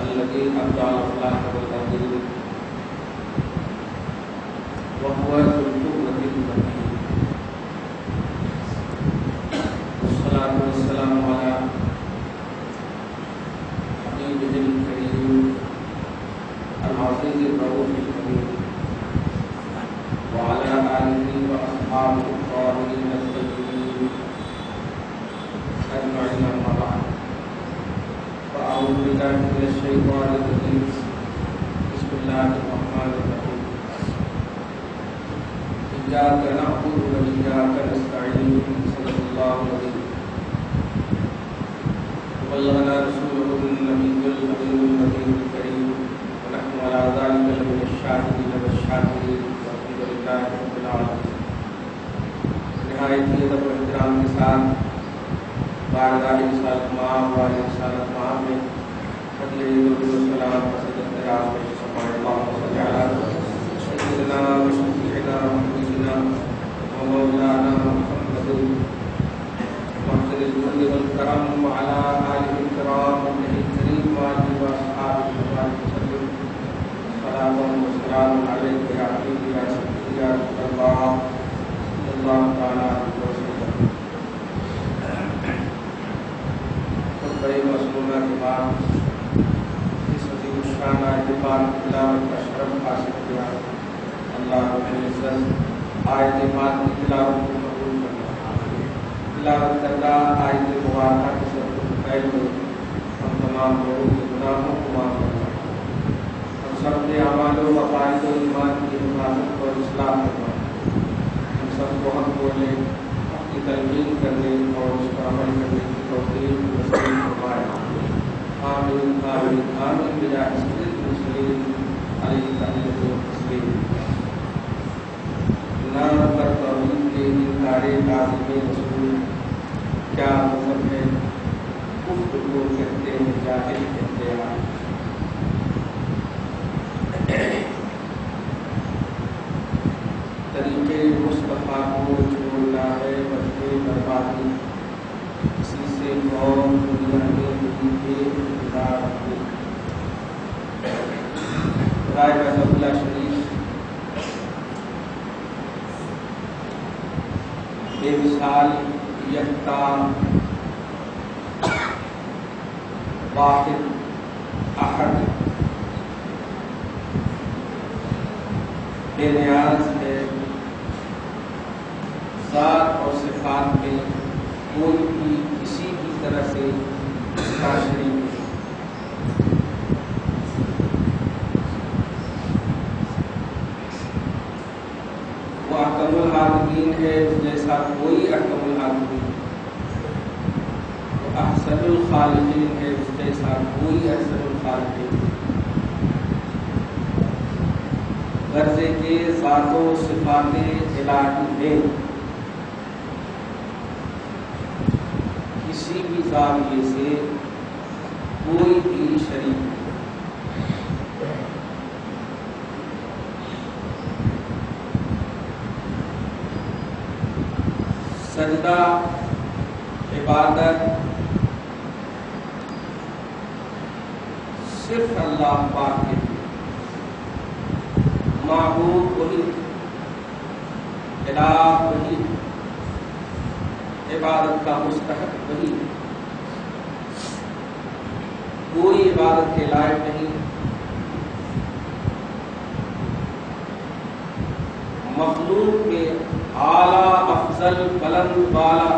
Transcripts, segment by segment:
الذي أبدع الأخلاق والتقدير وهو ذو القوة المتين. والصلاة والسلام على حبيبه الكريم العزيز الرؤوف الكريم وعلى آله وأصحابه الطاهرين الطيبين أجمعين. أما بعد، فأعوذ بالله من الشيطان الرجيم. بسم الله الرحمن الرحيم. إياك نعبد وإياك نستعين. صدق الله العظيم. وبلغنا رسوله النبي الأمين النبي الكريم ونحن على ذلك لمن الشاهدين والشاكرين والحمد لله رب العالمين. نہایت ہی ادب و احترام کے ساتھ بارگاہ رسالت مآب والے رسالت مآب میں فضل درود و سلام وسجدت دراز پیش فرمائے. اللہم صل علی سیدنا و شفیعنا و حبیبنا و مولانا محمد محسن الجود والکرم وعلی آلہ الکرام وابنہ الکریم وآلہ واصحابہ وبارک وسلم. صلاۃ و سلام علیک یا حبیبی یا شفیعی یا رسول اللہ صلی اللہ تعالی علیہ وسلم. خطبہ معصومہ کے بعد اس عظیم الشان آیت پاک کی تلاوت کا شرف حاصل کیا. اللہ رب العزت آیت پاک کی تلاوت کو قبول کرنا. تلاوت کردہ آیت مبارکہ کے سبب فیل میں ہم تمام لوگوں کے گناہوں کو معاف کرنا. ہم سب کے اعمال و عقائد و ایمان کی حفاظت اور اصلاح کرنا. ہم سب کو حق بولنے، حق کی تلقین کرنے اور اس پر عمل کرنے کی توفیق نصیب فرمائے. آمین آمین آمین بجاہ سید المرسلین علیہ تحیۃ و تسلیم. نام پر توحید کے انکار کاظم رسول کیا مذہب ہے؟ کفر کو کہتے ہیں جاہل کہتے ہیں. طریقے مصطفیٰ کو چھوڑنا ہے بچے بربادی. اسی سے قوم دنیا میں دین کے انتظار رکھے. رائے غضب اللہ شریف بے مثال یکتا واحد احد بے نیاز ہے. ذات اور صفات میں کوئی بھی کسی بھی طرح سے اس کا شریک نہیں. وہ احکم الحاکمین ہے جیسا کوئی احکم الحاکمین. وہ احسن الخالقین ہے جیسا کوئی احسن الخالقین. غرضے کے ذات و صفات الہی میں کسی بھی زاویے سے کوئی بھی شریک نہیں. سجدہ عبادت صرف اللہ پاک کے لیے. معبود وہی، الہ وہی، عبادت کا مستحق وہی. کوئی عبادت کے لائق نہیں. مخلوق کے اعلیٰ افضل بلند بالا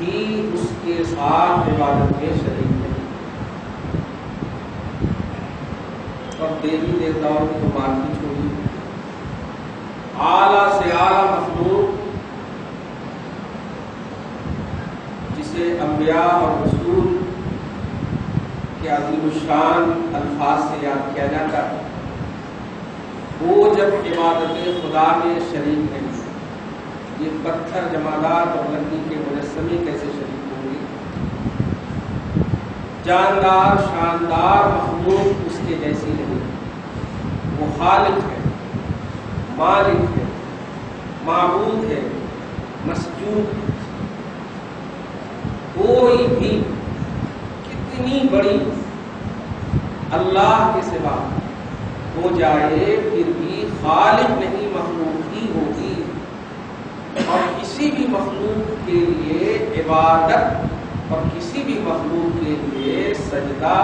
ہی اس کے ساتھ عبادت میں شریک نہیں. اور دیوی دیوتاؤں کی تو بات ہی چھوڑی. اعلیٰ سے اعلیٰ مخلوق جسے انبیاء اور رسول کے عظیم الشان الفاظ سے یاد کیا جاتا ہے، وہ جب عبادت خدا میں شریک نہیں، یہ پتھر جمادات اور لکڑی کے مجسمے کیسے شریک ہوں گے؟ جاندار شاندار مخلوق اس کے جیسی نہیں. وہ خالق ہے، مالک ہے، معبود ہے، مسجود ہے. کوئی بھی کتنی بڑی اللہ کے سوا ہو جائے پھر بھی خالق نہیں، مخلوق ہی ہوگی، اور کسی بھی مخلوق کے لیے عبادت اور کسی بھی مخلوق کے لیے سجدہ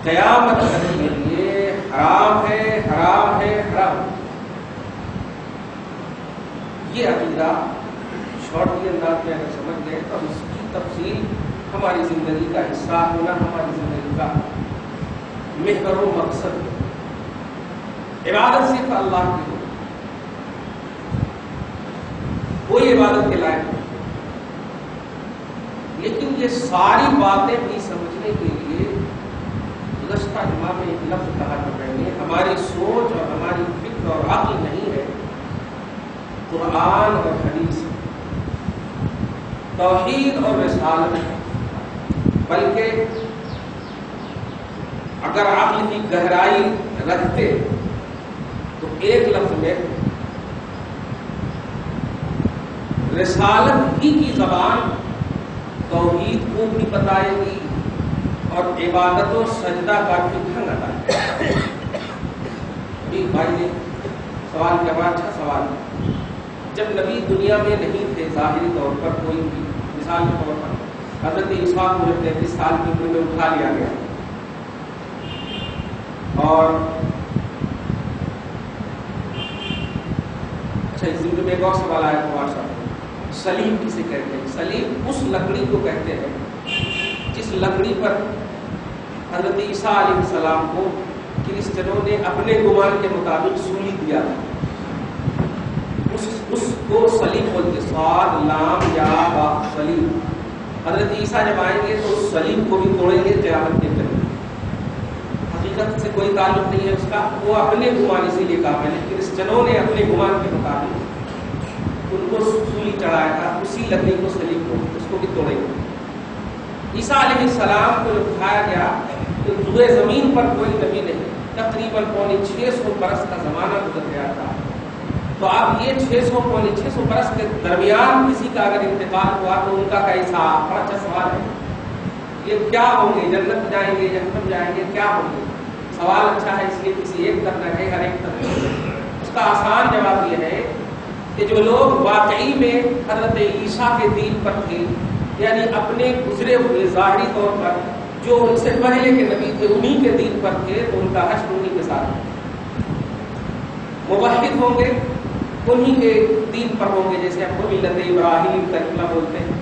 قیامت تک کے لیے حرام ہے، حرام ہے، حرام۔ یہ عقیدہ شارٹلی انداز میں اگر سمجھ گئے تو اس کی تفصیل ہماری زندگی کا حصہ ہونا، ہماری زندگی کا محور و مقصد ہے۔ عبادت صرف اللہ کی ہو، کوئی عبادت کے لائق نہیں، لیکن یہ ساری باتیں بھی سمجھنے کے لیے گزشتہ جمعہ میں ایک لفظ کہا تھا میں نے، ہماری سوچ اور ہماری فکر اور عقل نہیں ہے، قرآن اور حدیث، توحید اور رسالت ہے، بلکہ اگر عقل کی گہرائی رکھتے تو ایک لفظ میں رسالت ہی کی زبان توحید کو بھی بتائے گی اور عبادت و سجدہ کا بھی ڈھنگ بتائے گی۔ ابھی بھائی نے سوال کیا، بڑا اچھا سوال ہے۔ جب نبی دنیا میں نہیں تھے، ظاہری طور پر کوئی بھی، مثال کے طور پر حضرت عیسیٰ کو جب 33 سال کی عمر میں اٹھا لیا گیا اور اچھا اس ضمن میں ایک اور سوال آیا تھا واٹسایپ، سلیم کسے کہتے ہیں؟ سلیم اس لکڑی کو کہتے ہیں جس لکڑی پر حضرت عیسیٰ علیہ السلام کو کرسچنوں نے اپنے گمان کے مطابق سولی دیا تھا، اس کو سلیم بولتے، صاد لام یا با سلیم۔ حضرت عیسیٰ جب آئیں گے تو اس سلیم کو بھی توڑیں گے قیامت کے دن، حقیقت سے کوئی تعلق نہیں ہے اس کا، وہ اپنے گمان اسی لیے کہا میں نے، کرسچنوں نے اپنے گمان کے مطابق ان کو سولی چڑھایا تھا، اسی لکڑی کو سلیم کو، اس کو بھی توڑیں گے۔ عیسیٰ علیہ السلام کو جب اٹھایا گیا تو روئے زمین پر کوئی نبی نہیں، تقریباً 650 برس کا زمانہ گزر گیا تھا، تو اب یہ 600 برس کے درمیان کسی کا اگر انتقال ہوا تو ان کا کیسا؟ بڑا اچھا سوال ہے، یہ کیا ہوں گے؟ جنت جائیں گے، جہنم جائیں گے، کیا ہوں گے؟ سوال اچھا ہے، اس لیے کسی ایک طرف نہ ہے، ہر ایک طرف۔ اس کا آسان جواب یہ ہے کہ جو لوگ واقعی میں حضرت عیسیٰ کے دین پر تھے، یعنی اپنے گزرے ہوئے ظاہری طور پر جو ان سے پہلے کے نبی تھے انہی کے دین پر تھے، تو ان کا حشر انہی کے ساتھ، موحد ہوں گے انہی کے دین پر ہوں گے، جیسے ہم ملت ابراہیم کا جملہ بولتے ہیں۔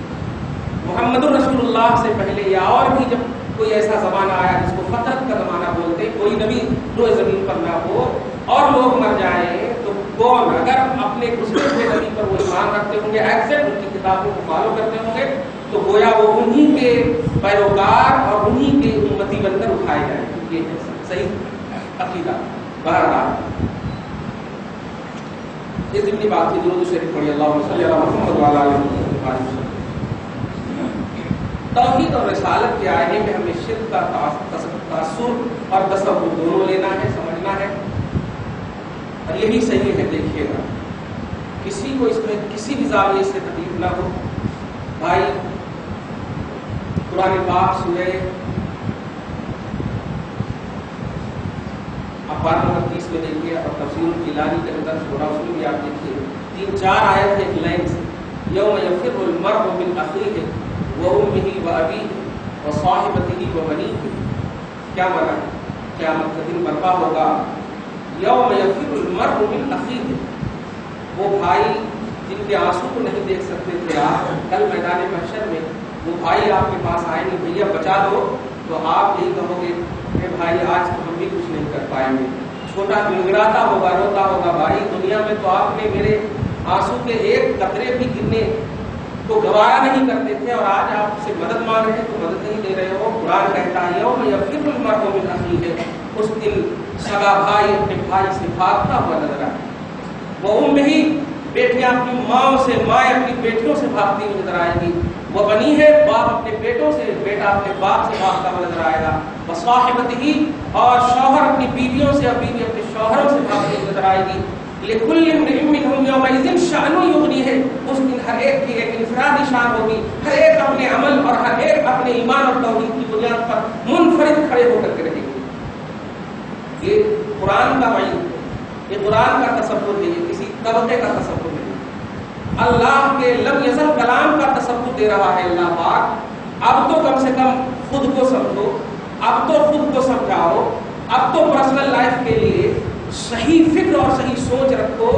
محمد رسول اللہ سے پہلے یا اور بھی جب کوئی ایسا زمانہ آیا جس کو فطرت کا زمانہ بولتے ہیں، کوئی نبی روئے زمین پر نہ ہو اور لوگ مر جائیں، تو کون اگر اپنے گزرے ہوئے نبی پر وہ ایمان رکھتے ہوں گے، ایگزیکٹ ان کی کتابوں کو فالو کرتے ہوں گے، تو گویا وہ انہی کے پیروکار اور انہی کے امتی بن کر اٹھائے جائیں گے۔ یہ ہے صحیح عقیدہ۔ بہرحال یہ ضمنی بات کی، درود شریف پڑھی، اللہم صلی علی محمد وعلی آل محمد۔ توحید اور رسالت کے آئینے میں ہمیں شرک کا تاثر اور تصور دونوں لینا ہے، سمجھنا ہے، اور یہی صحیح ہے۔ دیکھیے گا کسی کو اس میں کسی بھی زاویے سے تکلیف نہ ہو، بھائی قرآن پاک سورہ اخبار نمبر 30 میں دیکھیے، اور تفسیر الجیلانی کے اندر سورہ اس میں بھی آپ دیکھیے 3-4 آیت ایک لائن سے، یوم یفر المرء من اخیہ وامہ وابیہ وصاحبتہ وبنیہ۔ کیا مانا ہے؟ قیامت کا دن برپا ہوگا، یوم یفر المرء من اخیہ، وہ بھائی جن کے آنسو کو نہیں دیکھ سکتے تھے آپ، کل میدان محشر میں وہ بھائی آپ کے پاس آئیں گے، بھیا بچا دو، تو آپ یہی کہو گے کہ بھائی آج تو ہم بھی کچھ نہیں کر پائیں گے۔ چھوٹا گنگراتا ہوگا، روتا ہوگا، بھائی دنیا میں تو آپ نے میرے آنسو کے ایک قطرے بھی گرنے کو گوارا نہیں کرتے تھے، اور آج آپ سے مدد مانگ رہے ہیں تو مدد نہیں دے رہے ہو۔ قرآن کہتا ہے یوم یفر المرء من اخیہ، اس دن سگا بھائی اپنے بھائی سے بھاگتا ہوا نظر آئے، وہ امہ، بیٹیاں اپنی ماں سے، مائیں اپنی بیٹیوں سے بھاگتی ہوئی نظر آئے گی، وہ بنی ہے، باپ اپنے بیٹوں سے، بیٹا اپنے باپ سے بھاگتا ہوا نظر آئے گا، وصاحبتہ، اور شوہر اپنی بیویوں سے، اور بیوی اپنے شوہروں سے بھاگتی ہوئی نظر آئے گی۔ لکل امرئ منہم یومئذ شأن یغنیہ، اس دن ہر ایک کی ایک انفرادی شان ہوگی، ہر ایک اپنے عمل اور ہر ایک اپنے ایمان اور توحید کی بنیاد پر منفرد کھڑے ہو کر کے رہے گی۔ قرآن کا معین ہے، یہ قرآن کا تصور ہے، یہ کسی طبقے کا تصور نہیں۔ اللہ کے لم یزل کلام کا تصور دے رہا ہے اللہ پاک۔ اب تو کم سے کم خود کو سمجھو، اب تو خود کو سمجھاؤ، اب تو پرسنل لائف کے لیے صحیح فکر اور صحیح سوچ رکھو۔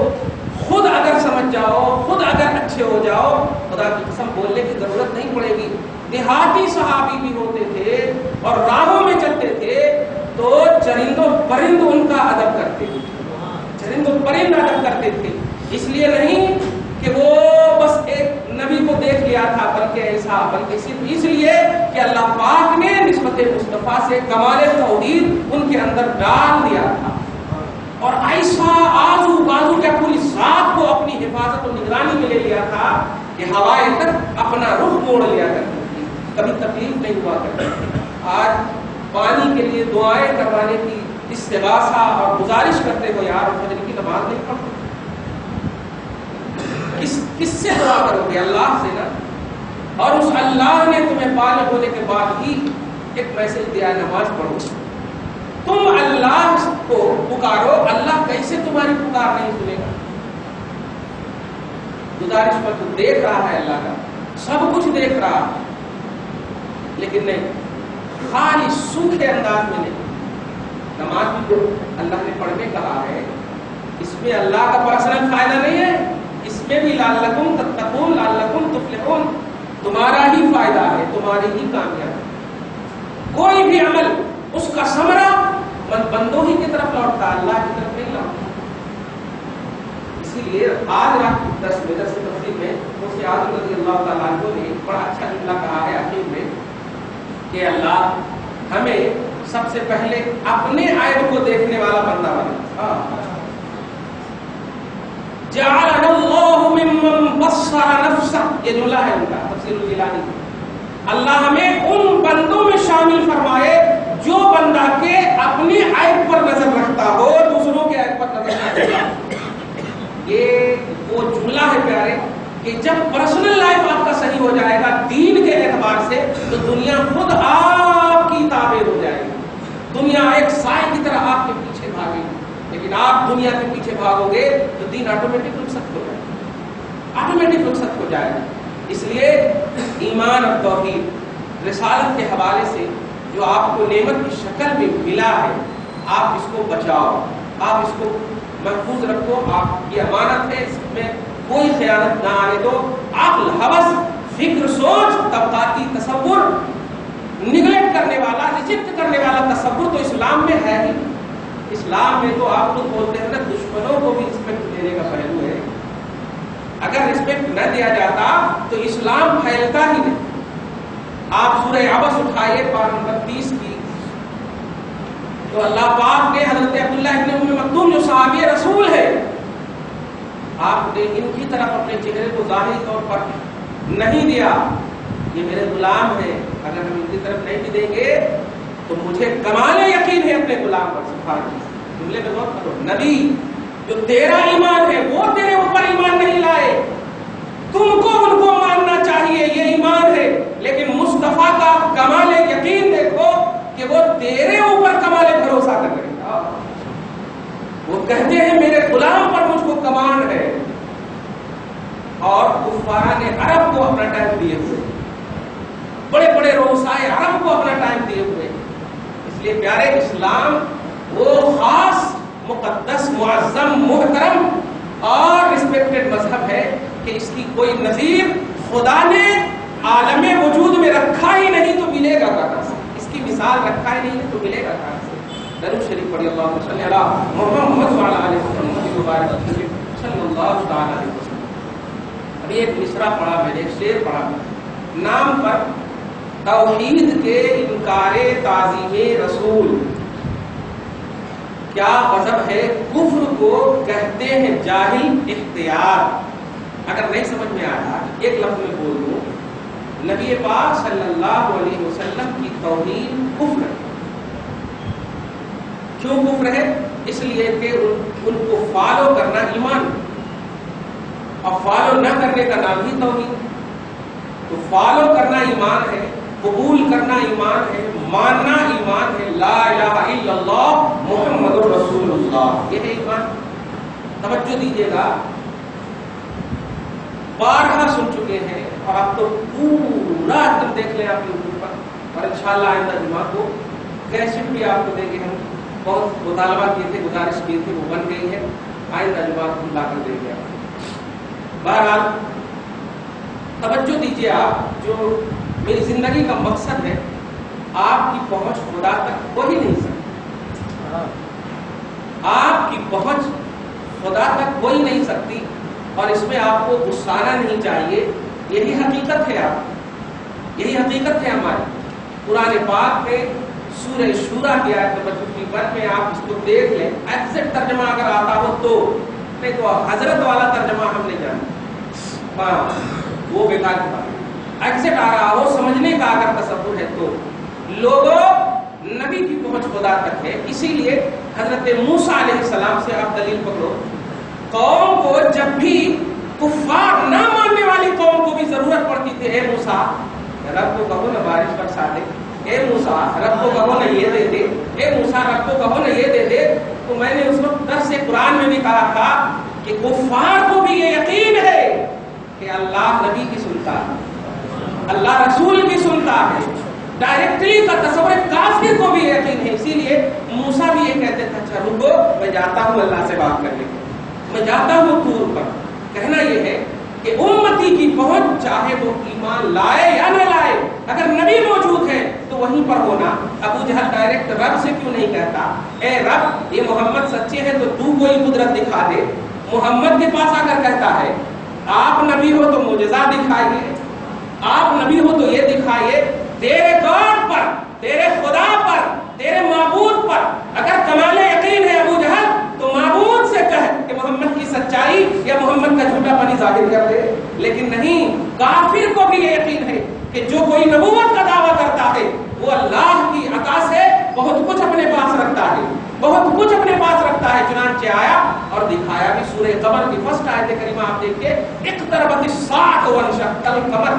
خود اگر سمجھ جاؤ، خود اگر اچھے ہو جاؤ، خدا کی قسم بولنے کی ضرورت نہیں پڑے گی۔ دیہاتی صحابی بھی ہوتے تھے اور راہوں میں چلتے تھے تو چرند و پرند ان کا ادب کرتے تھے، چرند و پرند ادب کرتے تھے۔ اس لیے نہیں کہ وہ بس ایک نبی کو دیکھ لیا تھا، بلکہ ایسا، بلکہ صرف اس لیے کہ اللہ پاک نے نسبت مصطفیٰ سے کمال توحید ان کے اندر ڈال دیا تھا، اور ایسا آزو بازو کیا پوری ذات کو اپنی حفاظت و نگرانی میں لے لیا تھا کہ ہوائیں تک اپنا رخ موڑ لیا کرتی تھی، کبھی تکلیف نہیں ہوا کرتی تھی۔ آج پانی کے لیے دعائیں کروانے کی استغاثہ اور گزارش کرتے ہو، یار فجر کی نماز نہیں پڑھتے، کس سے دعا کرو گے؟ اللہ سے نا۔ اور اس اللہ نے تمہیں بالغ ہونے کے بعد ہی ایک میسج دیا، نماز پڑھو۔ تم اللہ کو پکارو، اللہ کیسے تمہاری پکار نہیں سنے گا؟ گزارش پر تو دیکھ رہا ہے اللہ کا، سب کچھ دیکھ رہا ہے، لیکن نہیں، خالی سوکھے انداز میں نہیں۔ نماز بھی جو اللہ نے پڑھنے کہا ہے، اس میں اللہ کا پرسنل فائدہ نہیں ہے، اس میں بھی لعلکم تتقون لعلکم تفلحون، تمہارا ہی فائدہ ہے، تمہاری ہی کامیابی۔ کوئی بھی عمل اس کا ثمرہ بندوں ہی کی طرف لوٹتا، اللہ کی طرف نہیں لوٹتا۔ اسی لیے آج رات درس تفسیر میں مفتی اعظم رضی اللہ تعالیٰ عنہ نے بڑا اچھا جملہ کہا ہے آخر میں کہ اللہ ہمیں سب سے پہلے اپنے عیب کو دیکھنے والا بندہ بنا۔ جعلنا اللہ ممن بصر نفسہ، یہ جملہ ہے ان کا تفسیر الجیلانی۔ اللہ ہمیں ان بندوں میں شامل فرمائے جو بندہ کے اپنے عیب پر نظر رکھتا ہو، دوسروں کے عیب پر نظر نہ رکھتا ہو۔ یہ وہ جملہ ہے پیارے کہ جب پرسنل لائف آپ کا صحیح ہو جائے گا دین کے اعتبار سے، تو دنیا خود آپ کی تابع ہو جائے گی۔ دنیا ایک سائے کی طرح آپ کے پیچھے بھاگے گی، لیکن آپ دنیا کے پیچھے بھاگو گے تو دین آٹومیٹک رخصت ہو جائے گا، آٹومیٹک رخصت ہو جائے گا۔ اس لیے ایمان اور توحید رسالت کے حوالے سے جو آپ کو نعمت کی شکل میں ملا ہے، آپ اس کو بچاؤ، آپ اس کو محفوظ رکھو، آپ کی امانت ہے، اس میں کوئی خیانت نہ آنے دو۔ عقل، ہوس، فکر، سوچ، طبقاتی تصور، نگلیکٹ کرنے والا، ریجیکٹ کرنے والا تصور تو اسلام میں ہے ہی۔ اسلام میں تو آپ خود بولتے ہیں نا، دشمنوں کو بھی رسپیکٹ دینے کا پہلو ہے۔ اگر رسپیکٹ نہ دیا جاتا تو اسلام پھیلتا ہی نہیں۔ آپ سورہ عبس اٹھائیے پارہ نمبر 30 کی، تو اللہ پاک نے حضرت عبداللہ ابن ام مکتوم جو صحابی رسول ہے، آپ نے ان کی طرف اپنے چہرے کو ظاہری طور پر نہیں دیا، یہ میرے غلام ہیں، اگر ہم ان کی طرف نہیں بھی دیں گے تو مجھے کمال یقین ہے اپنے غلام پر۔ سبحان اللہ، جملے میں غور کرو، نبی جو تیرا ایمان ہے وہ تیرے اوپر ایمان نہیں لائے، تم کو ان کو ماننا چاہیے، یہ ایمان ہے، لیکن مصطفیٰ کا کمال یقین دیکھو کہ وہ تیرے اوپر کمال بھروسہ کر رہے ہیں۔ وہ کہتے ہیں میرے غلام پر مجھ کو کمانڈ ہے، اور کفاران عرب کو اپنا ٹائم دیے ہوئے، بڑے بڑے روسائے عرب کو اپنا ٹائم دیے ہوئے۔ اس لیے پیارے اسلام وہ خاص، مقدس، معظم، محترم اور رسپیکٹڈ مذہب ہے کہ اس کی کوئی نظیر خدا نے عالم وجود میں رکھا ہی نہیں تو ملے گا کہاں سے؟ اس کی مثال رکھا ہی نہیں ہے تو ملے گا کہاں سے؟ درود شریف پڑھی، اللہم صلی علی محمد وعلی آل محمد وبارک وسلم صلی اللہ تعالی علیہ وسلم۔ ابھی ایک مصرع پڑھا میں نے، ایک شعر پڑھا، نام پر توحید کے انکار تعظیم رسول، کیا مذہب ہے کفر کو کہتے ہیں جاہل اختیار۔ اگر نہیں سمجھ میں آیا ایک لفظ میں بول دوں، نبی پاک صلی اللہ علیہ وسلم کی توہین کفر ہے۔ کیوں کفر ہے؟ اس لیے کہ ان کو فالو کرنا ایمان، اور فالو نہ کرنے کا نام ہی توہین۔ تو فالو کرنا ایمان ہے، قبول کرنا ایمان ہے، ماننا ایمان ہے، لا الہ الا اللہ محمد رسول اللہ۔ توجہ دیجیے گا، بارہا سن چکے ہیں اور آپ تو پورا دن دیکھ لیں آپ یوٹیوب پر، اور انشاءاللہ آئندہ جمعہ کو کیسٹ بھی آپ کو دیں گے. ہم بہت مطالبہ کیے تھے، گزارش کی تھی، وہ بن گئی ہے، آئندہ جمعہ کو لا کر دیں گے. بہرحال توجہ دیجیے آپ، جو میری زندگی کا مقصد ہے، آپ کی پہنچ خدا تک ہو ہی نہیں سکتی، آپ کی پہنچ خدا تک ہو ہی نہیں سکتی، اور اس میں آپ کو غصانا نہیں چاہیے. یہی حقیقت ہے، آپ یہی حقیقت ہے ہماری. قرآن پاک میں سورہ شورا کی آیت نمبر 51 میں آپ اس کو دیکھ لیں. ایگزیکٹ ترجمہ اگر آتا ہو تو، نہیں تو حضرت والا ترجمہ ہم نہیں جانتے، وہ بیکار کی بات ہے. ایگزیکٹ آ رہا ہو، سمجھنے کا اگر تصور ہے تو لوگوں، نبی کی پہنچ خدا تک ہے. اسی لیے حضرت موسیٰ علیہ السلام سے آپ دلیل پکڑو. قوم کو جب بھی کفار نہ ماننے والی قوم کو بھی ضرورت پڑتی تھی، اے موسیٰ رب کو کہو نہ بارش برسا دے، اے موسیٰ رب کو کہو نہ یہ دے دے، اے موسیٰ رب کو کہو نہ یہ دے دے. تو میں نے اس وقت درس قرآن میں بھی کہا تھا کہ کفار کو بھی یہ یقین ہے کہ اللہ نبی کی سنتا ہے، اللہ رسول کی سنتا ہے. ڈائریکٹلی کا تصور کافر کو بھی یقین ہے. اسی لیے موسیٰ بھی یہ کہتے تھے، اچھا رکو میں جاتا ہوں اللہ سے بات کرنے کے، میں جاتا ہوں طور پر. کہنا یہ ہے کہ امتی کی پہنچ چاہے وہ ایمان لائے یا نہ لائے، اگر نبی موجود ہے تو وہیں پر ہونا. ابو جہل ڈائریکٹ رب سے کیوں نہیں کہتا اے رب یہ محمد سچے ہیں تو تو کوئی قدرت دکھا دے؟ محمد کے پاس آ کر کہتا ہے آپ نبی ہو تو معجزہ دکھائیے، آپ نبی ہو تو یہ دکھائیے. تیرے گاڈ پر، تیرے خدا پر، تیرے معبود پر اگر کمال یقین ہے ابو جہل، تو معبود سے کہہ کہ محمد کی سچائی یا محمد کا جھوٹا پانی ظاہر کر دے. لیکن نہیں، کافر کو بھی یہ یقین ہے کہ جو کوئی نبوت کا دعویٰ کرتا ہے وہ اللہ کی عطا سے بہت کچھ اپنے پاس رکھتا ہے، بہت کچھ اپنے پاس رکھتا ہے. چنانچہ آیا اور دکھایا بھی. سورہ قمر کی فرسٹ آیت کریمہ آپ دیکھیے، اقتربت الساعۃ وانشق القمر،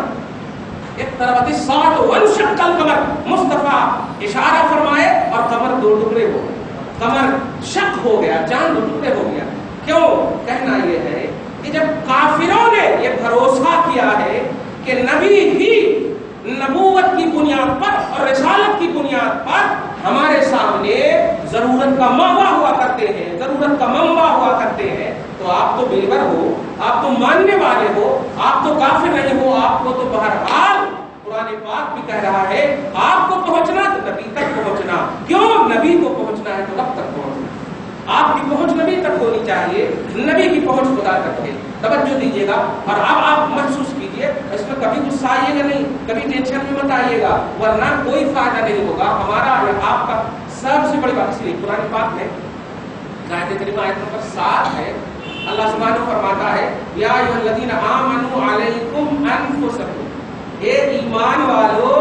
اقتربت الساعۃ وانشق القمر. مصطفیٰ اشارہ فرمائے اور قمر دو ٹکڑے ہو گئے، قمر شق ہو گیا، چاند دو ٹکڑے ہو گیا. کیوں؟ کہنا یہ ہے کہ جب کافروں نے یہ بھروسہ کیا ہے کہ نبی ہی نبوت کی بنیاد پر اور رسالت کی بنیاد پر ہمارے سامنے ضرورت کا ماوا ہوا کرتے ہیں، ضرورت کا منبع ہوا کرتے ہیں، تو آپ تو بلیور ہو، آپ تو ماننے والے ہو، آپ تو کافر نہیں ہو. آپ کو تو بہرحال قرآن پاک بھی کہہ رہا ہے آپ کو پہنچنا تو نبی تک پہنچنا. کیوں؟ نبی کو پہنچنا ہے تو رب تک پہنچنا. آپ کی پہنچ نبی تک ہونی چاہیے، نبی کی پہنچ خدا تک ہے. توجہ دیجیے گا اور اب آپ محسوس کیجیے، اس میں کبھی غصہ آئیے گا نہیں، کبھی ٹینشن میں مت آئیے گا، ورنہ کوئی فائدہ نہیں ہوگا. ہمارا یا آپ کا سب سے بڑی بات اس لیے قرآن پاک میں آیت کریمہ آیت نمبر 7 ہے. اللہ سبحانہ فرماتا ہے یا ایھا الذین آمنوا علیکم انفسکم، اے ایمان والو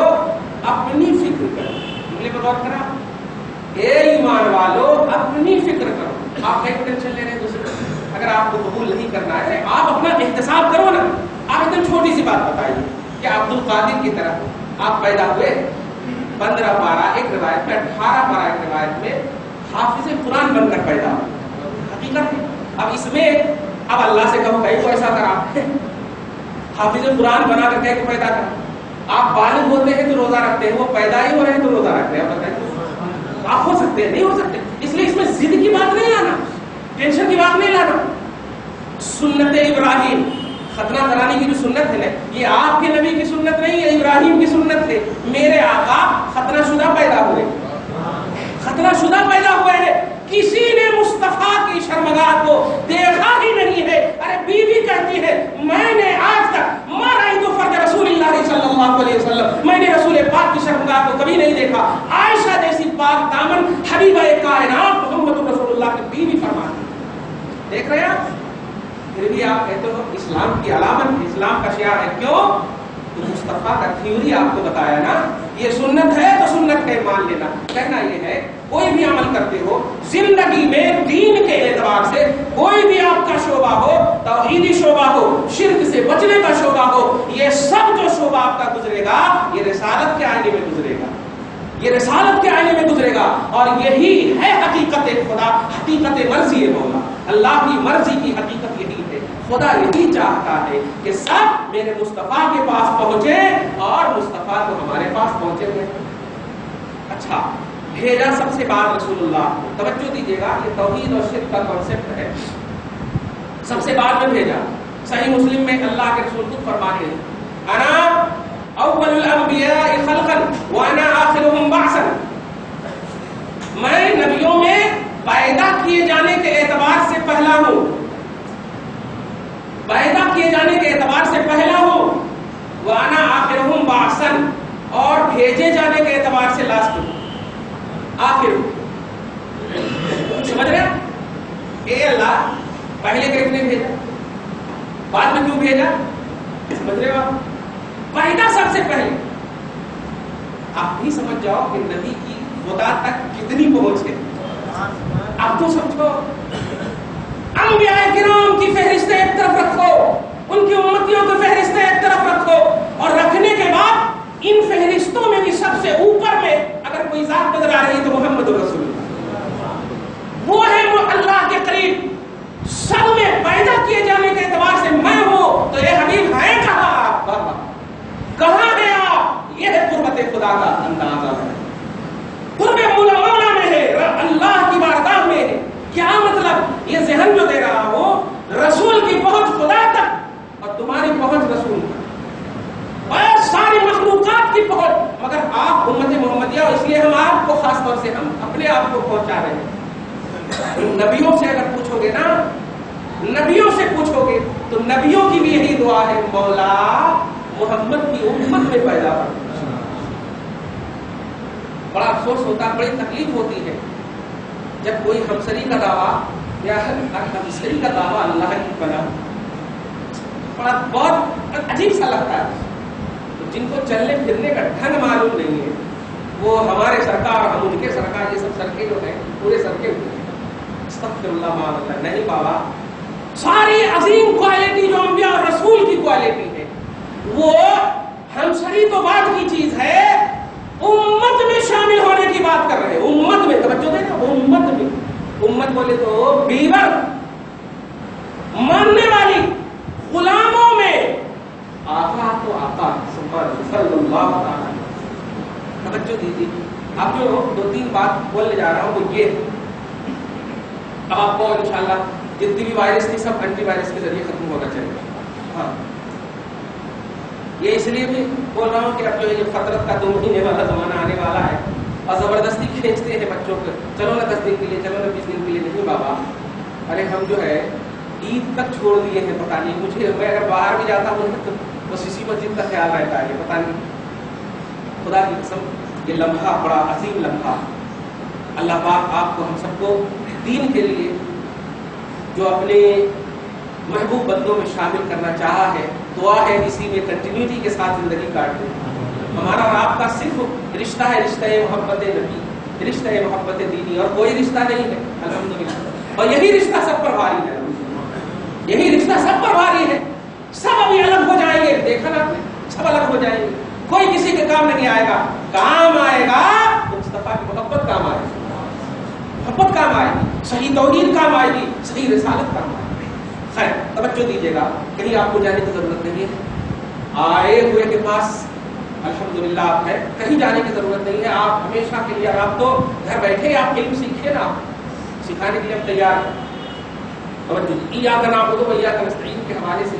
اپنی فکر کرو. انگلی پر غور کرا، اے ایمان والو اپنی فکر کرو. آپ کہیں ٹینشن لے رہے ہیں دوسرے، اگر آپ کو قبول نہیں کرنا ہے آپ اپنا احتساب کرو نا. آپ ایک دم چھوٹی سی بات بتائیے کہ عبد القادر کی طرح آپ پیدا ہوئے 15 پارہ ایک روایت میں، 18 پارہ ایک روایت میں حافظ قرآن بن کر پیدا ہوئے. حقیقت ہے. اب اس میں اب اللہ سے کہو کہیں کو ایسا کرا حافظ قرآن بنا کر کہیں کو پیدا کرا. آپ بالغ ہوتے ہیں تو روزہ رکھتے ہیں، وہ پیدا ہی ہو رہے ہیں تو روزہ رکھتے ہیں. آپ بتائیں آپ ہو سکتے ہیں؟ نہیں ہو سکتے. اس لیے اس میں ضد کی بات نہیں لانا، ٹینشن کی بات نہیں لانا. سنت ابراہیم، ختنہ کرانے کی جو سنت ہے نا، یہ آپ کے نبی کی سنت نہیں ہے، ابراہیم کی سنت ہے. میرے آقا ختنہ شدہ پیدا ہوئے، ختنہ شدہ پیدا ہوئے ہیں. کسی نے مصطفیٰ کی شرمگاہ کو دیکھا ہی نہیں ہے. ارے بیوی کہتی ہے میں نے آج تک ما رأیت فرج رسول اللہ صلی اللہ علیہ وسلم، میں نے رسول پاک کی شرمگاہ کو کبھی نہیں دیکھا. عائشہ جیسی پاک دامن حبیبہ کائنات محمد رسول اللہ کی بیوی فرماتی. دیکھ رہے ہیں آپ، پھر بھی آپ کہتے ہو اسلام کی علامت، اسلام کا شعار ہے. کیوں؟ تو مصطفیٰ کا تھیوری آپ کو بتایا نا، یہ سنت ہے تو سنت ہے مان لینا. کہنا یہ ہے کوئی بھی عمل کرتے ہو زندگی میں دین کے اعتبار سے، کوئی بھی آپ کا شعبہ ہو، توحیدی شعبہ ہو، شرک سے بچنے کا شعبہ ہو، یہ سب جو شعبہ آپ کا گزرے گا یہ رسالت کے آئینے میں گزرے گا، یہ رسالت کے آئینے میں گزرے گا. اور یہی ہے حقیقت خدا، حقیقت مرضی مولا. اللہ کی مرضی کی حقیقت یہی ہے. خدا یہی چاہتا ہے کہ سب میرے مصطفیٰ کے پاس پہنچے اور مصطفیٰ کو ہمارے پاس پہنچے ہوئے. اچھا، بھیجا سب سے بعد رسول اللہ. توجہ دیجیے گا، یہ توحید اور شرک کا کانسیپٹ ہے. سب سے بعد میں بھیجا. صحیح مسلم میں اللہ کے رسول خود فرماتے ہیں انا اول الانبیاء خلقا وانا آخرهم بعثا. میں نبیوں میں پیدا کیے جانے کے اعتبار سے پہلا ہوں، پیدا کیے جانے کے اعتبار سے پہلا ہوں. وانا آخرهم بعثا، اور بھیجے جانے کے اعتبار سے لاسٹ ہوں، آخر. سمجھ رہے اے اللہ پہلے کس نے بھیجا، بعد میں کیوں بھیجا؟ سمجھ رہے ہو آپ؟ پیدا سب سے پہلے. آپ بھی سمجھ جاؤ کہ نبی کی خدا تک کتنی پہنچ ہے. آپ تو سمجھو، انبیاء کرام کی فہرستیں ایک طرف رکھو، ان کی امتیوں کی فہرستیں ایک طرف رکھو، اور رکھنے کے بعد ان فہرستوں میں بھی سب سے اوپر میں اگر کوئی ذات نظر آ رہی ہے تو محمد رسول اللہ. وہ ہے وہ اللہ کے قریب. سب میں پیدا کیے جانے کے اعتبار سے میں ہوں، تو اے حبیب ہیں کہاں آپ؟ کہاں ہیں آپ؟ یہ ہے قربت خدا کا اندازہ ہے. قرب مولا میں ہے، اللہ کی بارگاہ میں ہے. کیا مطلب؟ یہ ذہن جو دے رہا ہوں، رسول کی پہنچ خدا تک اور تمہاری پہنچ رسول تک، اور ساری مخلوقات کی پہنچ. مگر آپ امت محمدیہ، اس لیے ہم آپ کو خاص طور سے ہم اپنے آپ کو پہنچا رہے ہیں. نبیوں سے اگر پوچھو گے نا، نبیوں سے پوچھو گے تو نبیوں کی بھی یہی دعا ہے، مولا محمد کی امت میں پیدا ہو. بڑا افسوس ہوتا ہے، بڑی تکلیف ہوتی ہے جب کوئی ہمسری کا دعویٰ یا ہمسری کا دعویٰ اللہ کی بنا، بڑا بہت عجیب سا لگتا ہے. جن کو چلنے پھرنے کا ڈھنگ معلوم نہیں ہے، وہ ہمارے سرکار، ہم ان کے سرکار، یہ سب سڑکیں جو ہیں پورے سڑکیں ہوئے ہیں. استغفر اللہ معاذ اللہ. نہیں بابا، ساری عظیم کوالٹی جو انبیاء اور رسول کی کوالٹی ہے، وہ ہمسری تو بعد کی چیز ہے، امت میں شامل ہونے کی بات کر رہے ہیں. امت میں توجہ دینا، امت میں. امت بولے تو بیور، ماننے والی، غلاموں میں آقا تو آقا صلی اللہ تعالی. توجہ دیجیے. اب جو دو تین بات بولنے جا رہا ہوں وہ یہ ہے، اب آپ کو انشاءاللہ جتنی بھی وائرس تھی سب اینٹی وائرس کے ذریعے ختم ہونا چاہیے. ہاں، یہ اس لیے بھی بول رہا ہوں کہ اب جو ہے یہ فطرت کا 2 مہینے والا زمانہ آنے والا ہے اور زبردستی کھینچتے ہیں بچوں کو، چلو نا 10 دن کے لیے، چلو نا 20 دن کے لیے. نہیں بابا، ارے ہم جو ہے عید تک چھوڑ دیے ہیں. پتہ نہیں مجھے، میں اگر باہر بھی جاتا ہوں تو بس اسی مسجد کا خیال رہتا ہے. پتہ نہیں، خدا کی قسم یہ لمحہ بڑا عظیم لمحہ. اللہ پاک آپ کو، ہم سب کو دین کے لیے جو اپنے محبوب بندوں میں شامل کرنا چاہا ہے، دعا ہے اسی میں کنٹینیوٹی کے ساتھ زندگی کاٹیں. ہمارا اور آپ کا صرف رشتہ ہے، رشتہ محبت نبی، رشتہ محبت دینی، اور کوئی رشتہ نہیں ہے الحمدللہ. اور یہی رشتہ سب پر بھاری ہے، یہی رشتہ سب پر بھاری ہے. سب ابھی الگ ہو جائیں گے، دیکھا نا، سب الگ ہو جائیں گے. کوئی کسی کے کام نہیں آئے گا. کام آئے گا مصطفیٰ کی محبت، کام آئے گی محبت، کام آئے گی صحیح توحید، کام آئے گی صحیح رسالت، کام آئے گی. خیر توجہ دیجیے گا، کہیں آپ کو جانے کی ضرورت نہیں ہے. آئے ہوئے کے پاس الحمدللہ آپ ہے، کہیں جانے کی ضرورت نہیں ہے. آپ ہمیشہ کے لیے، آپ تو گھر بیٹھے آپ علم سیکھیے نا، سکھانے کے لیے ہم تیار ہیں. توجہ، ایاک نعبد و ایاک نستعین کے حوالے سے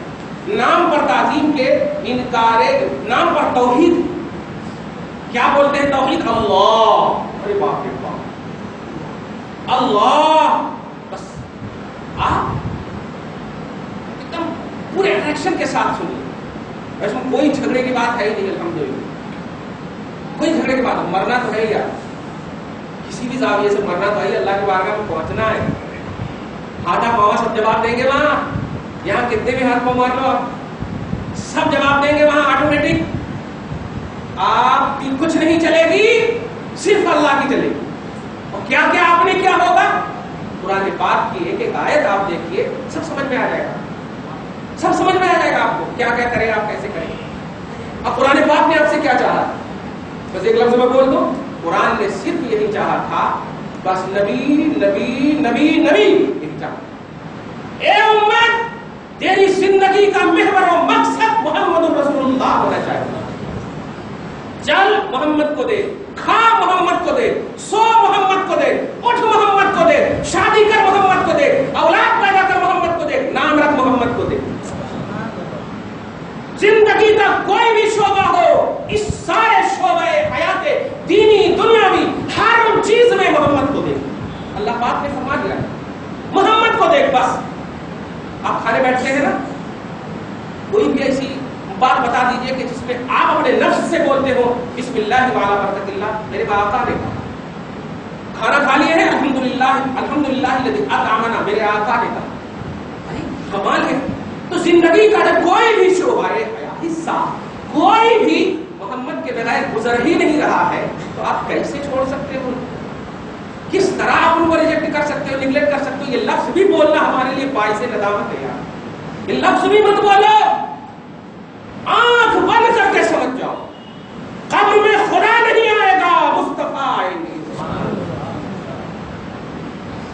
نام پر تعظیم کے انکار، نام پر توحید. کیا بولتے ہیں توحید؟ اللہ. ارے باپ رے باپ، اللہ. بس آپ ایک دم پورے ایکشن کے ساتھ سنیے. اس میں کوئی جھگڑے کی بات ہے ہی نہیں الحمدللہ. کوئی جھگڑے کی بات، مرنا تو ہے یار، کسی بھی زاویے سے مرنا تو ہے، اللہ کی بارگاہ میں پہنچنا ہے. ہاتھا پاوا سب جواب دیں گے وہاں. یہاں کتنے بھی ہاتھ پاؤں مار لو سب جواب دیں گے وہاں آٹومیٹک. آپ کی کچھ نہیں چلے گی، صرف اللہ کی چلے گی. اور کیا کیا آپ نے کیا ہوگا، قرآن پاک کی ایک ایک آیت آپ دیکھیے، سب سمجھ میں آ جائے گا. سب سمجھ میں آ جائے گا آپ کو کیا کیا کریں، آپ کیسے کریں. اب قرآن پاک نے آپ سے کیا چاہا، بس ایک لفظ میں بول دو، قرآن نے صرف یہی چاہا تھا، بس نبی نبی نبی نبی یہی چاہا۔ اے امت، تیری زندگی کا محور و مقصد محمد رسول اللہ ہونا چاہیے۔ چل محمد کو دے، کھا محمد کو دے، سو محمد کو دے، اٹھ محمد کو دے، شادی کر محمد کو دے، اولاد پیدا کر محمد کو دے، نام رکھ محمد کو دے۔ زندگی کا کوئی بھی شعبہ ہو، اس سارے شعبہ حیات دینی دنیاوی ہر ان چیز میں محمد کو دے۔ اللہ پاک نے فرما دیا محمد کو دیکھ بس۔ آپ کھانے بیٹھتے ہیں نا، کوئی بھی ایسی بات بتا دیجئے کہ جس میں آپ اپنے نفس سے بولتے ہو بسم اللہ وعلی برکت اللہ، میرے آقا نے کہا۔ کھانا کھا لیے ہیں، الحمدللہ الحمدللہ الذی اطعمنا، میرے آقا نے کہا۔ کمال ہے۔ تو زندگی کا کوئی بھی شعبہ حصہ کوئی بھی محمد کے بغیر گزر ہی نہیں رہا ہے، تو آپ کیسے چھوڑ سکتے ہو؟ کس طرح آپ ان کو ریجیکٹ کر سکتے ہو، نیگلیکٹ کر سکتے ہو؟ یہ لفظ بھی بولنا ہمارے لیے باعث ندامت ہے یار۔ یہ لفظ بھی مت بولو، آنکھ بند کر کے سمجھ جاؤ، قبر میں خدا نہیں آئے گا، مصطفیٰ آئیں گے۔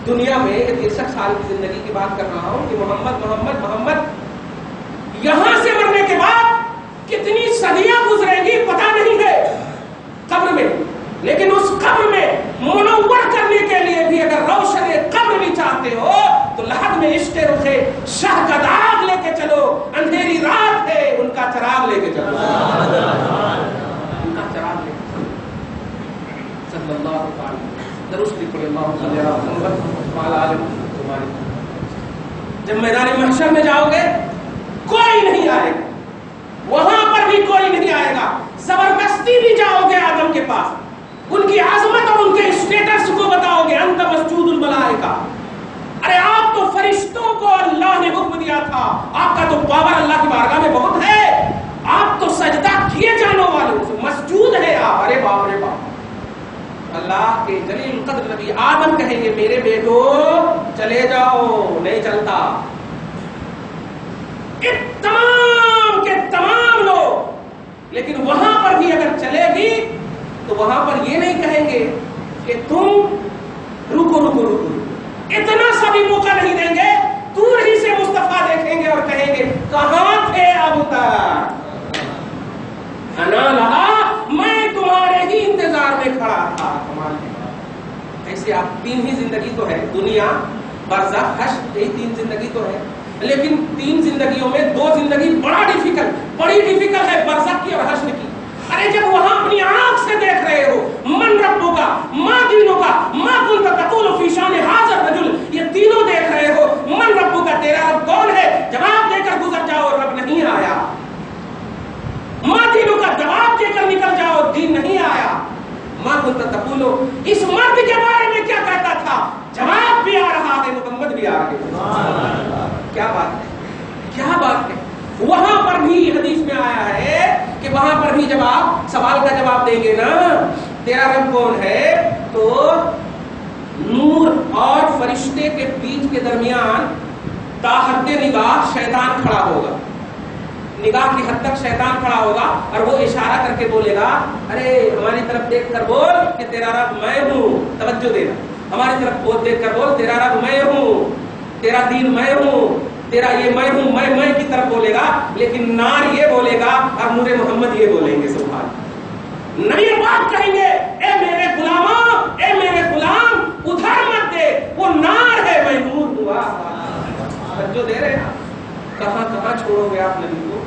دنیا میں 63 سال کی زندگی کی بات کر رہا ہوں کہ محمد محمد محمد، یہاں سے مرنے کے بعد کتنی صدیاں گزرے گی پتہ نہیں ہے قبر میں، لیکن اس قبر میں منور کرنے کے لیے بھی اگر روشن قبر بھی چاہتے ہو تو لحد میں عشق رخ شاہ کا داغ لے کے چلو، اندھیری رات ہے ان کا چراغ لے کے چلو، ان کا چراغ لے کے چلو۔ صلی اللہ علیہ وسلم درست لکھے اللہ صلی اللہ علیہ وسلم وعلی آلہ وسلم۔ جب میدان محشر میں جاؤ گے کوئی نہیں آئے گا، وہاں پر بھی کوئی نہیں آئے گا، زبردستی بھی جاؤ گے آدم کے پاس، ان کی عظمت اور ان کے اسٹیٹس کو بتاؤ گے، انت مسجود الملائکہ، ارے آپ تو فرشتوں کو اللہ نے حکم دیا تھا، آپ کا تو پاور اللہ کی بارگاہ میں بہت ہے، آپ تو سجدہ کیے جانے والے مسجود ہے آپ، ارے باپ رے باپ۔ اللہ کے جلیل قدر نبی آدم کہیں گے میرے بیٹو چلے جاؤ، نہیں چلتا۔ تمام کے تمام لوگ، لیکن وہاں پر بھی اگر چلے گی تو وہاں پر یہ نہیں کہیں گے کہ تم رکو رکو رکو، اتنا سا بھی موقع نہیں دیں گے، دور ہی سے مصطفیٰ دیکھیں گے اور کہیں گے کہاں تھے اب تک، انا لہا، میں تمہارے ہی انتظار میں کھڑا تھا۔ ایسے آپ تین ہی زندگی تو ہے، دنیا برزخ حشر، یہی تین زندگی تو ہے، لیکن تین زندگیوں میں دو زندگی بڑی ڈیفیکلٹ ہے، برزخ کی اور حشر کی۔ ارے جب وہاں اپنی آنکھ سے دیکھ رہے ہو من ربو کا، ماں دینوں کا، ماں کنت تقول فی شان ھذا الرجل، یہ تینوں دیکھ رہے ہو، من ربو کا، تیرا رب کون ہے، جواب دے کر گزر جاؤ رب نہیں آیا، ماں دینوں کا جواب دے کر نکل جاؤ دین نہیں آیا، ماں کنت تقول، اس مرد کے بارے میں کیا کہتا تھا، جواب بھی آ رہا ہے، محمد بھی آ رہے ہیں۔ کیا بات ہے، کیا بات ہے۔ وہاں پر بھی حدیث میں آیا ہے کہ وہاں پر بھی جب آپ سوال کا جواب دیں گے نا تیرا رب کون ہے، تو نور اور فرشتے کے بیچ کے درمیان تا حد نگاہ شیطان کھڑا ہوگا، نگاہ کی حد تک شیطان کھڑا ہوگا اور وہ اشارہ کر کے بولے گا ارے ہماری طرف دیکھ کر بول کہ تیرا رب میں ہوں، توجہ دینا، ہماری طرف دیکھ کر بول تیرا رب میں ہوں، تیرا دین میں ہوں، تیرا یہ میں ہوں، میں کی طرف بولے گا، لیکن نار یہ بولے گا اور نور محمد یہ بولیں گے۔ سبحان نبی پاک کہیں گے اے میرے غلاموں، اے میرے غلام ادھر مت دے، وہ نار ہے میں نور ہوا۔ توجہ دے رہے ہیں؟ کہاں کہاں چھوڑو گے آپ نبی کو،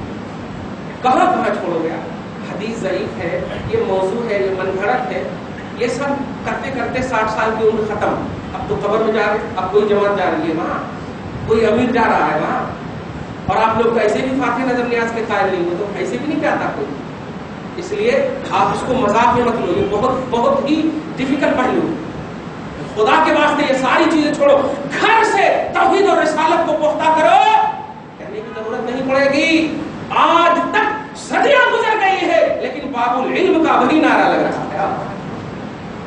کہاں کہاں چھوڑو گے آپ؟ حدیث ضعیف ہے، یہ موضوع ہے، یہ من گھڑت ہے، یہ سب کرتے کرتے 60 سال کی عمر ختم، اب تو قبر میں جا رہے، اب کوئی جماعت جا رہی ہے وہاں، کوئی امیر جا رہا ہے وہاں، اور آپ لوگ ایسے بھی فاتح نظر نیاز کے قائل نہیں ہو تو ایسے بھی نہیں چاہتا کوئی، اس لیے آپ اس کو مذاق میں مت لو، یہ بہت بہت ہی ڈیفیکلٹ پہلو، خدا کے واسطے یہ ساری چیزیں چھوڑو، گھر سے توحید اور رسالت کو پختہ کرو، کہنے کی ضرورت نہیں پڑے گی۔ آج تک صدیاں گزر گئی ہے لیکن باب العلم کا وہی نعرہ لگ رہا ہے۔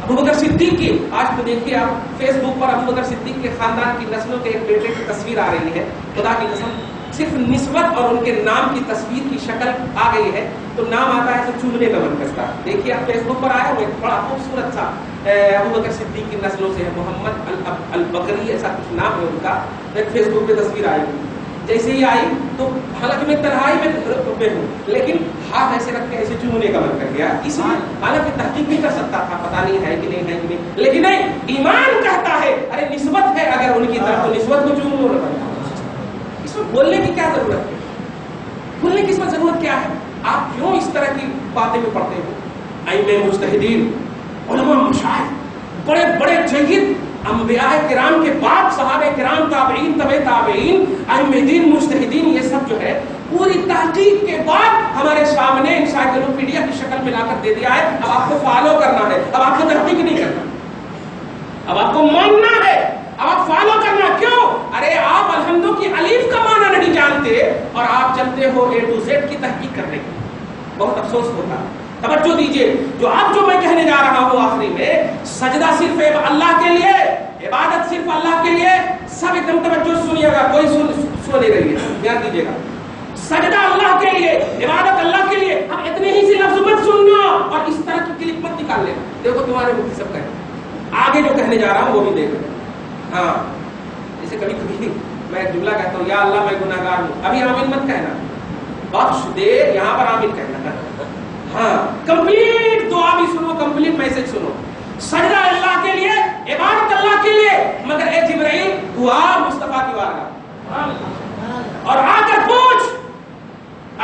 ابو بکر صدیق کی آج تو دیکھیے آپ فیس بک پر ابو بکر صدیق کے خاندان کی نسلوں کے ایک بیٹے کی تصویر آ رہی ہے، خدا کی قسم صرف نسبت اور ان کے نام کی تصویر کی شکل آ گئی ہے، تو نام آتا ہے تو چومنے کا من کرتا ہے. دیکھیے آپ فیس بک پر آئے ہوئے بڑا خوبصورت سا ابو بکر صدیق کی نسلوں سے ہے, محمد البکری ایسا کچھ نام ہے ان کا. ایک فیس بک پہ تصویر آئی, جیسے ہی آئی تو حالانکہ میں تنہائی میں ہوں لیکن ہاتھ ایسے رکھ کے ایسے چومنے کا من کر گیا. اس لیے حالانکہ تحقیق بھی کر سکتا تھا, پتا نہیں ہے کہ نہیں ہے کہ نہیں, لیکن نہیں, ایمان کہتا ہے ارے نسبت ہے اگر ان کی طرف تو نسبت کو چوم لو. اس میں بولنے کی کیا ضرورت ہے؟ بولنے کی اس میں ضرورت کیا ہے؟ آپ کیوں اس طرح کی باتیں میں پڑھتے ہو؟ ائمہ مجتہدین, علماء مشاہد, بڑے بڑے جید انبیاء کرام کے بعد صحابہ کرام, تابعین, تبع تابعین, ائمہ دین, مجتہدین, یہ سب جو ہے پوری تحقیق کے بعد ہمارے سامنے انسائکلوپیڈیا کی شکل میں لا کر دے دیا ہے. اب آپ کو فالو کرنا ہے, اب آپ کو تحقیق نہیں کرنا, اب آپ کو ماننا ہے, اب آپ فالو کرنا. کیوں؟ ارے آپ الحمدو کی الف کا معنی نہیں جانتے اور آپ چلتے ہو اے ٹو زیڈ کی تحقیق کرنے کی. بہت افسوس ہوتا ہے. توجہ دیجیے, جو میں کہنے جا رہا ہوں آخری میں, سجدہ صرف اللہ کے لیے, عبادت صرف اللہ کے لیے. سب ایک دم توجہ سنیے گا, کوئی سو نہیں رہی ہے, دھیان دیجیے گا. سجدہ اللہ کے لیے, عبادت اللہ کے لیے. ہم اتنے ہی سے لفظ مت سننا اور اس طرح کی کلپ مت نکال لینا. دیکھو تمہارے مفتی سب کہیں, آگے جو کہنے جا رہا ہوں وہ بھی دیکھو. ہاں, جیسے کبھی کبھی میں جملہ کہتا ہوں, یا اللہ میں گناہ گار ہوں, ابھی آمین مت کہنا, بخش دے, یہاں پر آمین کہنا. ہاں, کمپلیٹ دعا بھی سنو, کمپلیٹ میسج سنو. سجدہ اللہ کے لیے, عبادت اللہ کے لیے, مگر اے جبرائیل دعا مصطفیٰ کی بارگاہ اور آ کر پوچھ,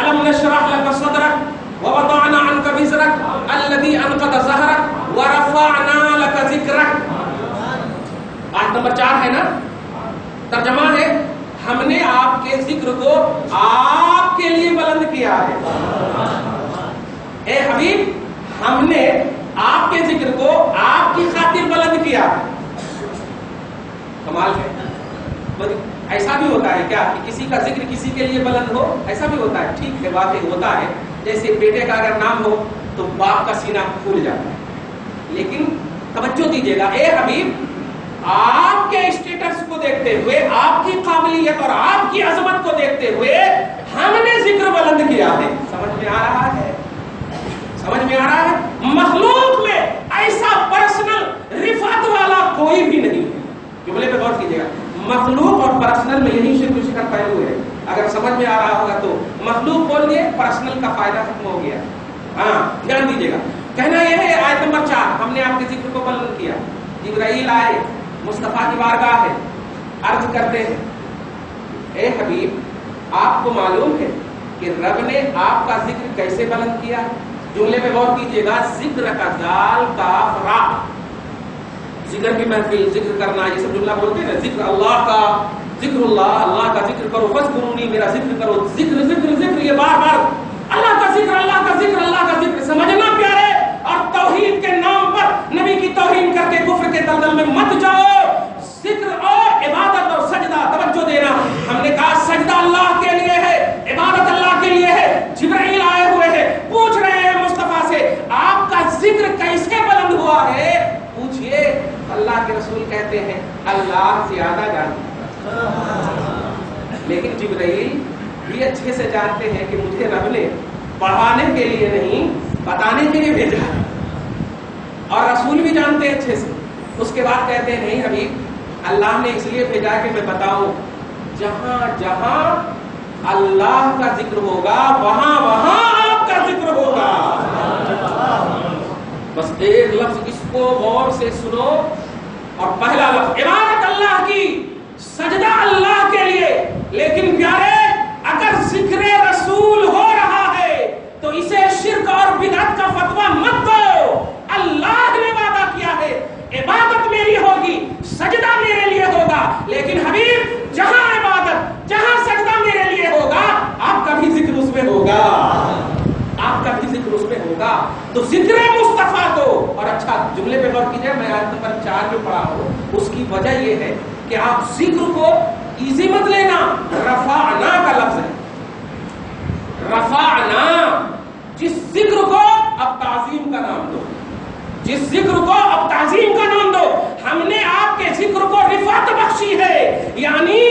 الم نشرح لك صدرك ووضعنا عنك وزرك الذي انقض ظهرك ورفعنا لك ذكرك. آیت نمبر 4 ہے نا, ترجمہ ہے ہم نے آپ کے ذکر کو آپ کے لیے بلند کیا ہے. اے حبیب, ہم نے آپ کے ذکر کو آپ کی خاطر بلند کیا. کمال ہے. ایسا بھی ہوتا ہے کیا کہ کسی کا ذکر کسی کے لیے بلند ہو؟ ایسا بھی ہوتا ہے, ٹھیک ہے, واقعی ہوتا ہے. جیسے بیٹے کا اگر نام ہو تو باپ کا سینہ پھول جاتا ہے. لیکن توجہ دیجیے گا, اے حبیب, آپ کے اسٹیٹس کو دیکھتے ہوئے, آپ کی قابلیت اور آپ کی عظمت کو دیکھتے ہوئے ہم نے ذکر بلند کیا ہے. سمجھ میں آ رہا ہے؟ سمجھ میں آ رہا ہے؟ مخلوق میں ایسا پرسنل رفعت والا کوئی بھی نہیں ہے. جملے پہ غور کیجیے گا, مخلوق اور پرسنل میں یہی شکل پہلو ہے. اگر سمجھ میں آ رہا ہوگا تو مخلوق بول دیے, پرسنل کا فائدہ ختم ہو گیا. ہاں, دھیان دیجیے گا. کہنا یہ ہے آیت نمبر 4, ہم نے آپ کے ذکر کو بلند کیا. جبرائیل آئے, مصطفیٰ کی بارگاہ ہے, عرض کرتے ہیں, اے حبیب, آپ کو معلوم ہے کہ رب نے آپ کا ذکر کیسے بلند کیا؟ جملے میں غور کیجیے گا, ذکر کا دال کاف را, ذکر کی محفل, ذکر کرنا, یہ سب جملہ بولتے ہیں نا. ذکر اللہ کا, ذکر اللہ, اللہ کا ذکر کرو, فذکرونی, میرا ذکر کرو. ذکر ذکر ذکر, یہ بار بار اللہ کا ذکر, اللہ کا ذکر, اللہ کا ذکر. سمجھنا پیارے, اور توحید کے نام پر نبی کی توہین کر کے کفر کے دلدل میں مت جاؤ. ذکر اور عبادت اور سجدہ, توجہ دینا, ہم نے کہا سجدہ اللہ کے لیے ہے, عبادت اللہ کے لیے ہے. جبرائیل آئے ہوئے ہیں, پوچھ رہے ہیں مصطفیٰ سے, آپ کا ذکر کیسے بلند ہوا ہے؟ پوچھئے. اللہ کے رسول کہتے ہیں اللہ زیادہ جانتا ہے. لیکن جبرائیل بھی اچھے سے جانتے ہیں کہ مجھے رب نے پڑھانے کے لیے نہیں, بتانے کے لیے بھیجا ہے. اور رسول بھی جانتے ہیں اچھے سے. اس کے بعد کہتے ہیں نہیں حبیب, اللہ نے اس لیے بھیجا کہ میں بتاؤں, جہاں جہاں اللہ کا ذکر ہوگا وہاں وہاں آپ کا ذکر ہوگا. بس ایک لفظ اس کو غور سے سنو, اور پہلا لفظ عبادت اللہ کی, سجدہ اللہ کے لیے. لیکن پیارے, اگر ذکر رسول ہو رہا ہے تو اسے شرک اور بدعت کا فتویٰ مت دو. اللہ نے وعدہ کیا ہے عبادت میری ہوگی, سجدہ میرے لیے ہوگا. لیکن حبیب, جہاں عبادت, جہاں سجدہ میرے لیے ہوگا, آپ کا بھی ذکر اس میں ہوگا, آپ کا بھی ذکر اس میں ہوگا. تو ذکر مصطفیٰ کو, اور اچھا جملے پہ غور کیجیے, میں آیت نمبر 4 جو پڑھا ہوں اس کی وجہ یہ ہے کہ آپ ذکر کو ایزی مت لینا. رفعنا کا لفظ ہے, رفعنا, جس ذکر کو اب تعظیم کا نام دو, جس ذکر کو اب تعظیم کا نام دو. ہم نے آپ کے ذکر کو رفعت بخشی ہے. یعنی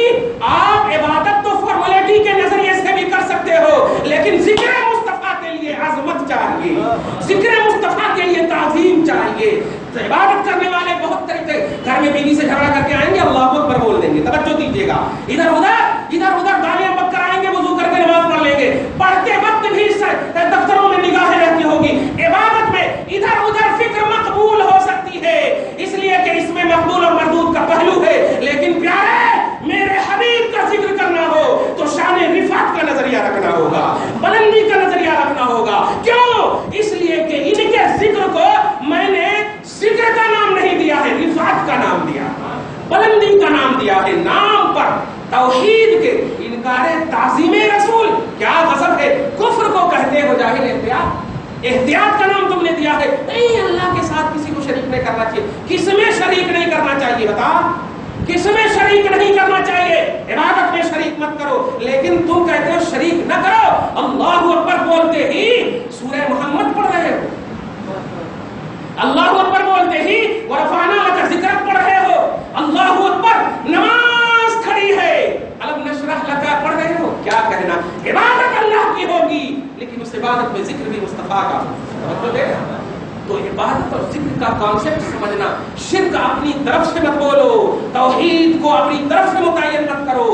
آپ عبادت تو فارمیلٹی کے نظریے سے بھی کر سکتے ہو, لیکن ذکر مصطفیٰ کے لیے ذکر مصطفیٰ کے لیے تعظیم چاہیے. عبادت کرنے والے بہت طریقے، گھر میں بیوی سے جھگڑا کر کے آئیں گے اللہ اکبر بول دیں گے، توجہ دیجیے گا، ادھر ادھر گالیاں بک کر آئیں گے، وضو کر کے نماز پڑھ لیں گے، پڑھتے وقت بھی دفتروں میں نگاہیں رہتی ہوگی. عبادت میں ادھر ادھر فکر مقبول ہو سکتی ہے، اس لیے کہ اس میں مقبول اور مردود کا پہلو ہے. لیکن پیارے میرے حبیب کا ذکر کرنا ہو تو شان رفعت کا نظریہ رکھنا ہوگا، بلندی کا نظریہ رکھنا ہوگا. کیوں؟ اس لیے کہ ان کے ذکر کو میں نے ذکر کا نام نہیں دیا ہے، رفعت کا نام دیا، بلندی کا نام دیا ہے. نام پر توحید کے انکار تعظیم رسول، کیا غضب ہے. کفر کو کہتے ہو جاہل احتیاط کا نام تم نے دیا ہے. نہیں، اللہ کے ساتھ کسی کو شریک نہیں کرنا چاہیے. کس میں شریک نہیں کرنا چاہیے بتا؟ کس میں شریک نہیں کرنا چاہیے؟ عبادت میں شریک مت کرو. لیکن تم کہتے ہو شریک نہ کرو. اللہ اکبر بولتے ہی سورہ محمد پڑھ رہے ہو، اللہ اکبر بولتے ہی ورفعنا لک ذکرک پڑھ رہے ہو، اللہ اکبر نماز کھڑی ہے الم نشرح لک پڑھ رہے ہو. کیا کہنا؟ عبادت اللہ کی ہوگی لیکن اس عبادت میں ذکر بھی مصطفیٰ کا. تو عبادت اور ذکر کا کانسیپٹ سمجھنا. شرک اپنی طرف سے مت بولو، توحید کو اپنی طرف سے متعین مت کرو.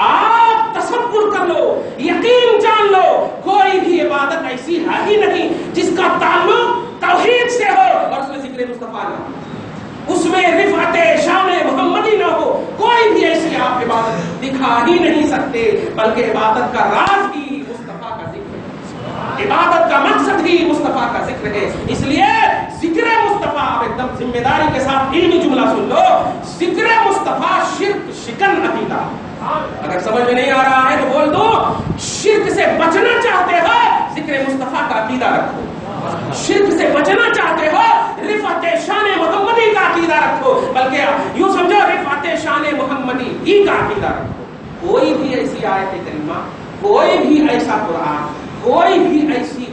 آپ تصور کر لو، یقین جان لو، کوئی بھی عبادت ایسی ہے ہی نہیں جس کا تعلق توحید سے ہو اور اس میں ذکر مصطفیٰ نہ ہو، اس میں رفعت شان محمدی نہ ہو. کوئی بھی ایسی آپ عبادت دکھا ہی نہیں سکتے، بلکہ عبادت کا راز ہی مصطفیٰ کا ذکر ہے، عبادت کا مقصد ہی مصطفیٰ کا ذکر ہے. اس لیے ذکر مصطفیٰ، آپ ایک دم ذمہ داری کے ساتھ علمی جملہ سن لو، ذکر مصطفیٰ شرک شکن عقیدہ. اگر سمجھ میں نہیں آ رہا ہے تو بول دو، شرک سے بچنا چاہتے ہو ذکر مصطفیٰ کا عقیدہ رکھو، شرک سے بچنا چاہتے ہو رفعت شان محمدی کا عقیدہ رکھو، بلکہ یوں سمجھو رفعت شان محمدی ہی کا عقیدہ رکھو. کوئی بھی ایسی آیت کریمہ، کوئی بھی ایسا قرآن، کوئی بھی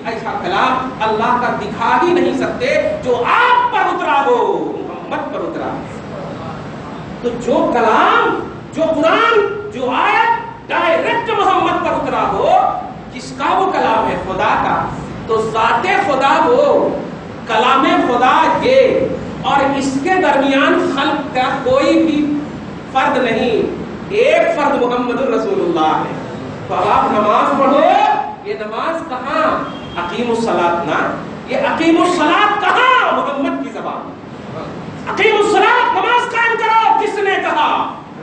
ایسا کلام اللہ کا دکھا ہی نہیں سکتے جو آپ پر اترا ہو، محمد پر اترا. تو جو کلام، جو قرآن، جو آیت ڈائریکٹ محمد پر اترا ہو، کس کا وہ کلام ہے؟ خدا کا. تو ذات خدا وہ، کلام خدا یہ، اور اس کے درمیان خلق کا کوئی بھی فرد نہیں، ایک فرد محمد الرسول اللہ ہے. تو اب آپ نماز پڑھو، یہ نماز کہاں؟ اقیم الصلاۃ نا، یہ اقیم الصلاۃ کہاں؟ محمد کی زبان. اقیم الصلاۃ، نماز قائم کرو، کس نے کہا؟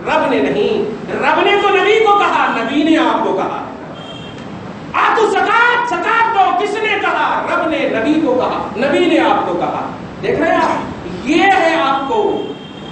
رب نے نہیں، رب نے تو نبی کو کہا، نبی نے آپ کو کہا. آتو زکات، زکات دو، کس نے کہا؟ رب نے نبی کو کہا، نبی نے آپ کو کہا. دیکھ رہے ہیں آپ، یہ ہے آپ کو،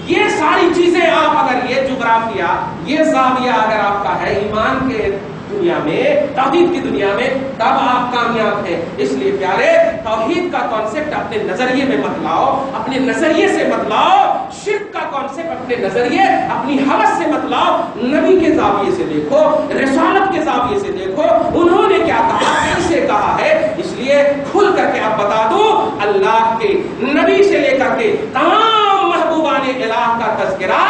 یہ ساری چیزیں آپ اگر یہ جغرافیہ، یہ زاویہ اگر آپ کا ہے ایمان کے دنیا میں، توحید کی دنیا میں، تب آپ کامیاب ہیں. اس لیے پیارے، توحید کا کانسیپٹ اپنے نظریے میں مت لاؤ، اپنے نظریے سے مت لاؤ. شرک کا کانسیپٹ اپنے نظریے، اپنی حوث سے مت لاؤ. نبی کے زاویے سے دیکھو، رسالت کے زاویے سے دیکھو، انہوں نے کیا کہا، کیسے کہا ہے. اس لیے کھل کر کے آپ بتا دو، اللہ کے نبی سے لے کر کے تمام محبوبان الہ کا تذکرہ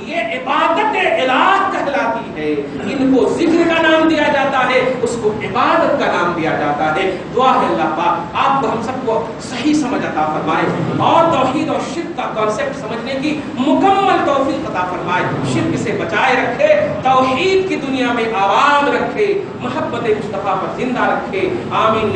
یہ عبادت الہ کہلاتی ہے. ان کو ذکر کا نام دیا جاتا ہے، اس کو عبادت کا نام دیا جاتا ہے. دعا ہے اللہ پاک آپ ہم سب کو صحیح سمجھ عطا فرمائے اور توحید اور شرک کا کانسیپٹ سمجھنے کی مکمل توفیق عطا فرمائے. شرک سے بچائے رکھے، توحید کی دنیا میں آباد رکھے، محبت مصطفیٰ پر زندہ رکھے. آمین.